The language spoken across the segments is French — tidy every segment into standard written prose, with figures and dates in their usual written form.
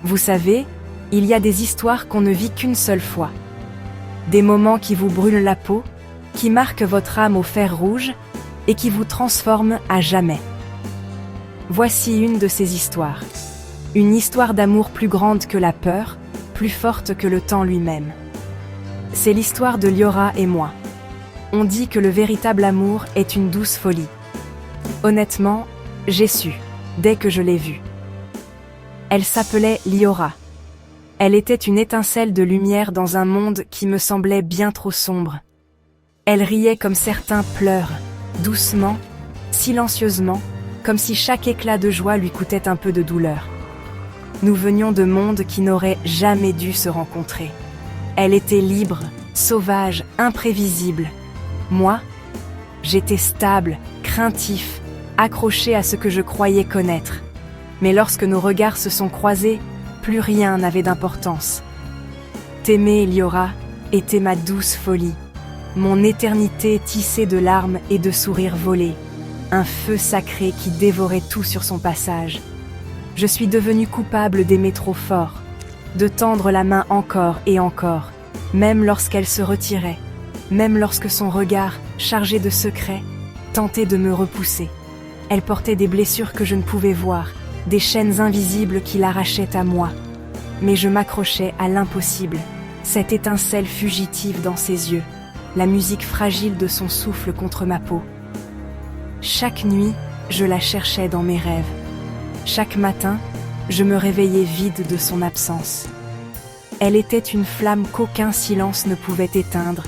Vous savez, il y a des histoires qu'on ne vit qu'une seule fois. Des moments qui vous brûlent la peau, qui marquent votre âme au fer rouge et qui vous transforment à jamais. Voici une de ces histoires. Une histoire d'amour plus grande que la peur, plus forte que le temps lui-même. C'est l'histoire de Liora et moi. On dit que le véritable amour est une douce folie. Honnêtement, j'ai su, dès que je l'ai vue. Elle s'appelait Liora. Elle était une étincelle de lumière dans un monde qui me semblait bien trop sombre. Elle riait comme certains pleurent, doucement, silencieusement, comme si chaque éclat de joie lui coûtait un peu de douleur. Nous venions de mondes qui n'auraient jamais dû se rencontrer. Elle était libre, sauvage, imprévisible. Moi, j'étais stable, craintif, accroché à ce que je croyais connaître. Mais lorsque nos regards se sont croisés, plus rien n'avait d'importance. T'aimer, Liora, était ma douce folie, mon éternité tissée de larmes et de sourires volés, un feu sacré qui dévorait tout sur son passage. Je suis devenue coupable d'aimer trop fort, de tendre la main encore et encore, même lorsqu'elle se retirait, même lorsque son regard, chargé de secrets, tentait de me repousser. Elle portait des blessures que je ne pouvais voir, des chaînes invisibles qui l'arrachaient à moi. Mais je m'accrochais à l'impossible, cette étincelle fugitive dans ses yeux, la musique fragile de son souffle contre ma peau. Chaque nuit, je la cherchais dans mes rêves. Chaque matin, je me réveillais vide de son absence. Elle était une flamme qu'aucun silence ne pouvait éteindre,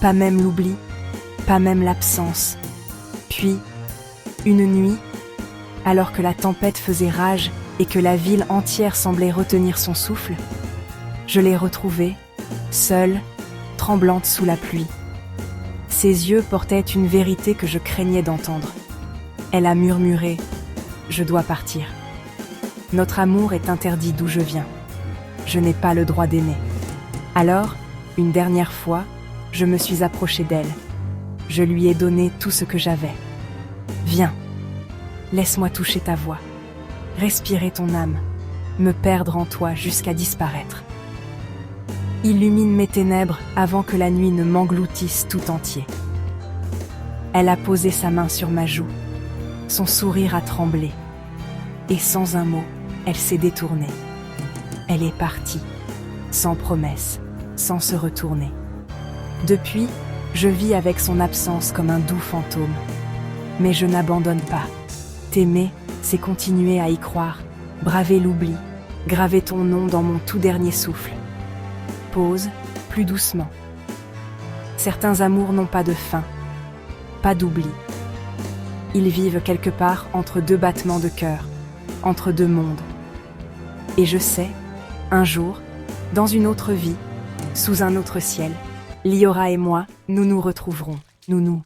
pas même l'oubli, pas même l'absence. Puis, une nuit, alors que la tempête faisait rage et que la ville entière semblait retenir son souffle, je l'ai retrouvée, seule, tremblante sous la pluie. Ses yeux portaient une vérité que je craignais d'entendre. Elle a murmuré « Je dois partir. Notre amour est interdit d'où je viens. Je n'ai pas le droit d'aimer. » Alors, une dernière fois, je me suis approchée d'elle. Je lui ai donné tout ce que j'avais. « Viens, laisse-moi toucher ta voix, respirer ton âme, me perdre en toi jusqu'à disparaître. Illumine mes ténèbres avant que la nuit ne m'engloutisse tout entier. » Elle a posé sa main sur ma joue. Son sourire a tremblé. Et sans un mot, elle s'est détournée. Elle est partie, sans promesse, sans se retourner. Depuis, je vis avec son absence comme un doux fantôme. Mais je n'abandonne pas. T'aimer, c'est continuer à y croire, braver l'oubli, graver ton nom dans mon tout dernier souffle. Pause, plus doucement. Certains amours n'ont pas de fin, pas d'oubli. Ils vivent quelque part entre deux battements de cœur, entre deux mondes. Et je sais, un jour, dans une autre vie, sous un autre ciel, Liora et moi, nous nous retrouverons, nous.